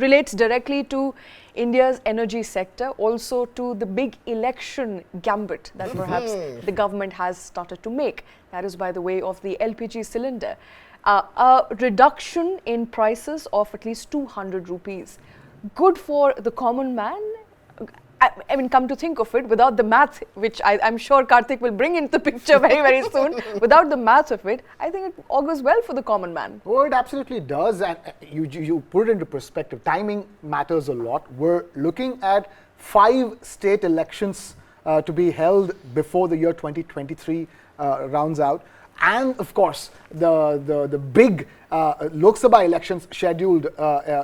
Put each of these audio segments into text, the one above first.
relates directly to India's energy sector, also to the big election gambit that perhaps the government has started to make. That is by the way of the LPG cylinder. A reduction in prices of at least 200 rupees. Good for the common man. I mean, come to think of it, without the math, which I'm sure Karthik will bring into the picture very, very soon, without the math of it, I think it augurs well for the common man. Oh, it absolutely does. And you put it into perspective. Timing matters a lot. We're looking at 5 state elections to be held before the year 2023 rounds out. And of course, the big Lok Sabha elections scheduled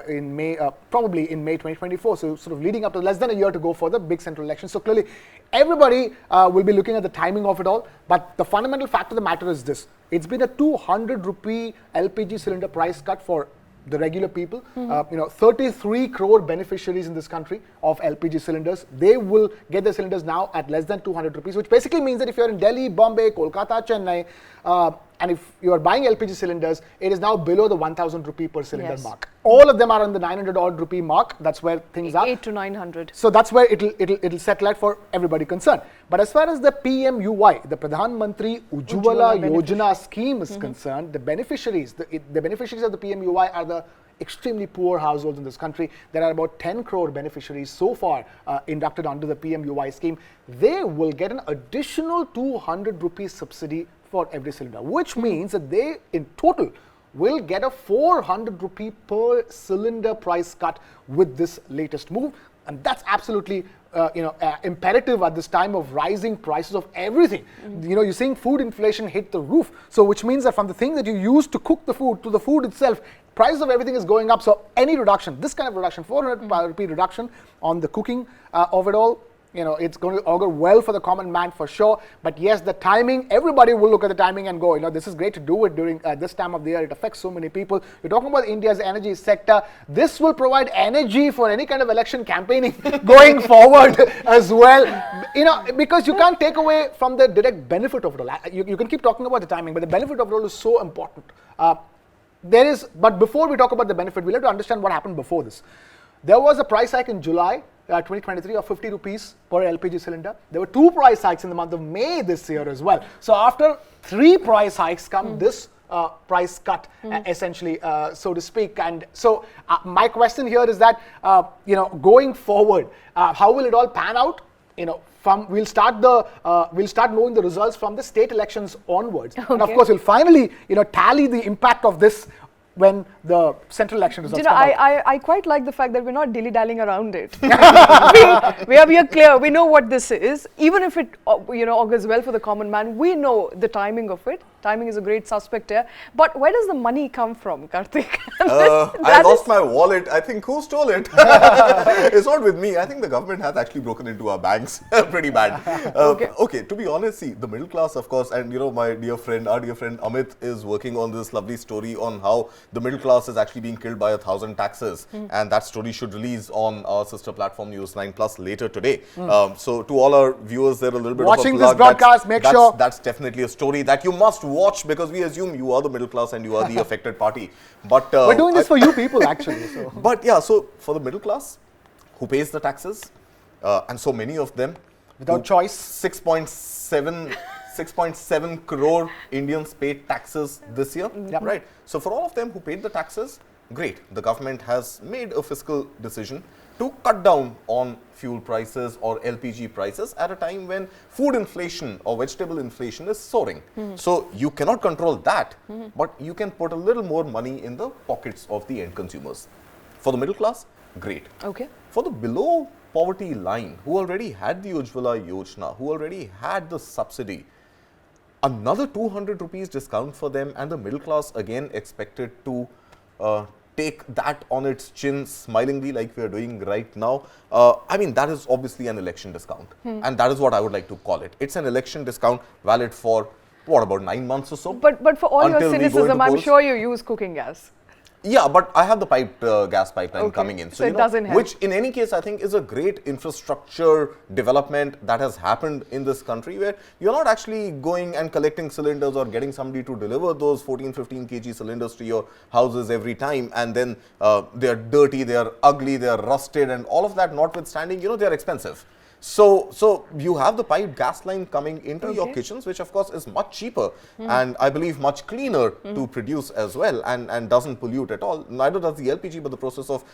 in May, probably in May 2024. So sort of leading up to less than a year to go for the big central election. So clearly, everybody will be looking at the timing of it all. But the fundamental fact of the matter is this: it's been a 200 rupee LPG cylinder price cut for the regular people. 33 crore beneficiaries in this country of LPG cylinders. They will get their cylinders now at less than 200 rupees, which basically means that if you're in Delhi, Bombay, Kolkata, Chennai, and if you are buying LPG cylinders, it is now below the 1,000 rupee per cylinder mark. All of them are on the 900 odd rupee mark. That's where things are. 8 to 900. So that's where it'll settle at for everybody concerned. But as far as the PMUY, the Pradhan Mantri Ujjwala Yojana scheme is concerned, the beneficiaries of the PMUY are the extremely poor households in this country. There are about 10 crore beneficiaries so far inducted under the PMUY scheme. They will get an additional 200 rupees subsidy for every cylinder, which means that they in total will get a 400 rupee per cylinder price cut with this latest move. And that's absolutely imperative at this time of rising prices of everything. You're seeing food inflation hit the roof. So which means that from the thing that you use to cook the food to the food itself, price of everything is going up. So any reduction, this kind of reduction, 400 rupee reduction on the cooking of it all, it's going to augur well for the common man for sure. But yes, the timing, everybody will look at the timing and go, this is great to do it during this time of the year. It affects so many people. You're talking about India's energy sector. This will provide energy for any kind of election campaigning going forward as well. Because you can't take away from the direct benefit of it all. You can keep talking about the timing, but the benefit of it all is so important. But before we talk about the benefit, we'll have to understand what happened before this. There was a price hike in July 2023 of 50 rupees per LPG cylinder. There were 2 price hikes in the month of May this year as well. So after 3 price hikes come this price cut, essentially, so to speak. And so my question here is that, going forward, how will it all pan out? We'll start knowing the results from the state elections onwards. Okay. And of course, we'll finally, tally the impact of this when the central election results come out. I quite like the fact that we're not dilly-dallying around it. we are clear. We know what this is. Even if it augurs well for the common man, we know the timing of it. Timing is a great suspect here. But where does the money come from, Karthik? I lost my wallet. I think who stole it? It's not with me. I think the government has actually broken into our banks pretty bad. Okay, to be honest, see, the middle class, of course, and our dear friend Amit is working on this lovely story on how the middle class is actually being killed by 1,000 taxes. And that story should release on our sister platform News 9 Plus later today. So to all our viewers, there a little bit watching of a this broadcast, make sure that's definitely a story that you must watch, because we assume you are the middle class and you are the affected party. But we're doing this for you people, actually. So. But yeah, so for the middle class who pays the taxes, and so many of them without choice, 6.7 crore Indians paid taxes this year, right? So for all of them who paid the taxes, great. The government has made a fiscal decision to cut down on fuel prices or LPG prices at a time when food inflation or vegetable inflation is soaring. So you cannot control that, but you can put a little more money in the pockets of the end consumers. For the middle class, great. Okay. For the below poverty line, who already had the Ujjwala Yojana, who already had the subsidy, another 200 rupees discount for them, and the middle class again expected to take that on its chin smilingly like we are doing right now. I mean, that is obviously an election discount. And that is what I would like to call it. It's an election discount valid for, what, about 9 months or so? But for all your cynicism, I'm sure you use cooking gas. Yeah, but I have the piped gas pipeline coming in. So it doesn't help. Which in any case I think is a great infrastructure development that has happened in this country, where you're not actually going and collecting cylinders or getting somebody to deliver those 14, 15 kg cylinders to your houses every time, and then they're dirty, they're ugly, they're rusted, and all of that notwithstanding, they're expensive. So you have the piped gas line coming into your kitchens, which of course is much cheaper and I believe much cleaner to produce as well, and doesn't pollute at all. Neither does the LPG, but the process of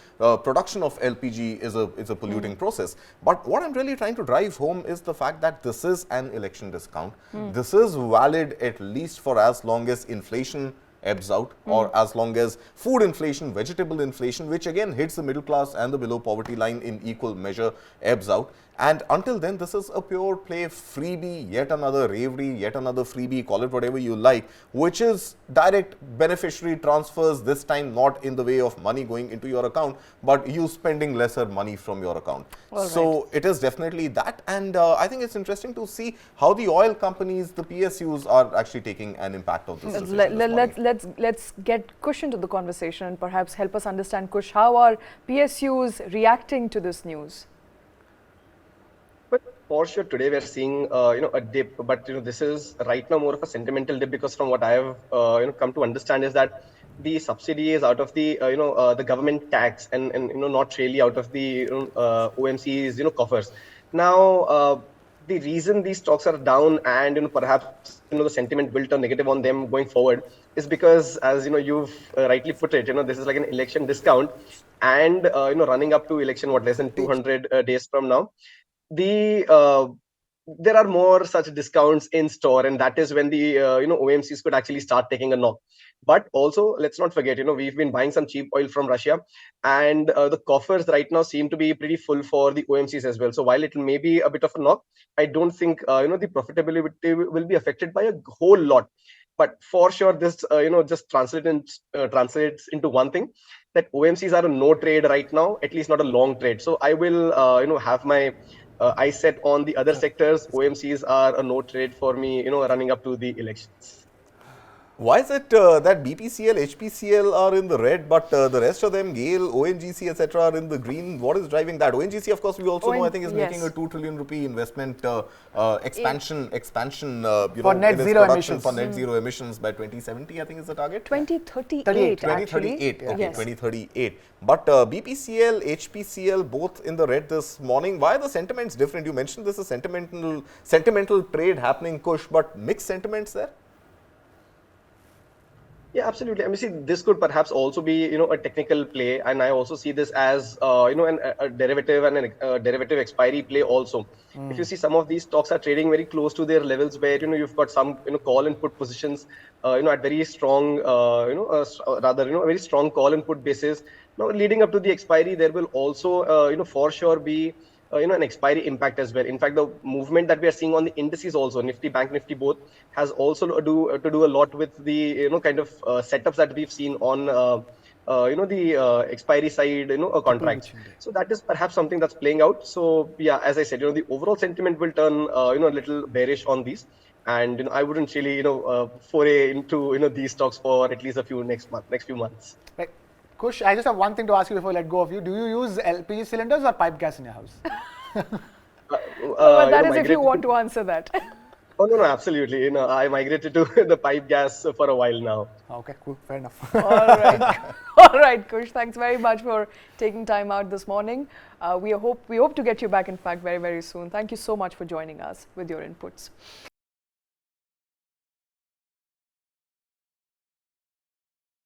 production of LPG is a polluting process. But what I'm really trying to drive home is the fact that this is an election discount. This is valid at least for as long as inflation ebbs out, or as long as food inflation, vegetable inflation, which again hits the middle class and the below poverty line in equal measure, ebbs out. And until then, this is a pure play freebie, yet another ravery, yet another freebie, call it whatever you like, which is direct beneficiary transfers, this time not in the way of money going into your account, but you spending lesser money from your account. So it is definitely that, and I think it's interesting to see how the oil companies, the PSUs, are actually taking an impact of this. Let's get Kush into the conversation and perhaps help us understand, Kush, how are PSUs reacting to this news? But for sure, today we're seeing a dip, but this is right now more of a sentimental dip, because from what I have come to understand is that the subsidy is out of the the government tax, and not really out of the OMC's coffers. Now the reason these stocks are down, and perhaps the sentiment will turn negative on them going forward, is because, as you've rightly put it, this is like an election discount, and running up to election, less than 200 days from now, there are more such discounts in store, and that is when the OMCs could actually start taking a knock. But also, let's not forget, we've been buying some cheap oil from Russia, and the coffers right now seem to be pretty full for the OMCs as well. So while it may be a bit of a knock, I don't think the profitability will be affected by a whole lot. But for sure, this just translates into one thing, that OMCs are a no trade right now, at least not a long trade. So I will have my eyes set on the other sectors. OMCs are a no trade for me, running up to the elections. Why is it that BPCL, HPCL are in the red, but the rest of them, GAIL, ONGC, etc., are in the green? What is driving that? ONGC, of course, we also know, I think, is making a 2 trillion rupee investment expansion for net zero emissions. For net zero emissions by 2070, I think is the target. 2038, 2038, okay, yes. 2038. But BPCL, HPCL, both in the red this morning. Why are the sentiments different? You mentioned this is sentimental trade happening, Kush, but mixed sentiments there? Yeah, absolutely. I mean, see, this could perhaps also be, a technical play, and I also see this as, a derivative and a derivative expiry play also. If you see, some of these stocks are trading very close to their levels, where you've got some call and put positions, at very strong, very strong call and put basis. Now, leading up to the expiry, there will also, for sure be an expiry impact as well. In fact, the movement that we are seeing on the indices also, Nifty, Bank Nifty both, has also to do a lot with the kind of setups that we've seen on the expiry side, contracts. So that is perhaps something that's playing out. So yeah, as I said, the overall sentiment will turn a little bearish on these, and I wouldn't really foray into these stocks for at least next few months. Right. Kush, I just have one thing to ask you before I let go of you. Do you use LPG cylinders or pipe gas in your house? But that is if you want to answer that. Oh, no, absolutely. I migrated to the pipe gas for a while now. Okay, cool. Fair enough. All right. All right, Kush. Thanks very much for taking time out this morning. We hope to get you back, in fact, very, very soon. Thank you so much for joining us with your inputs.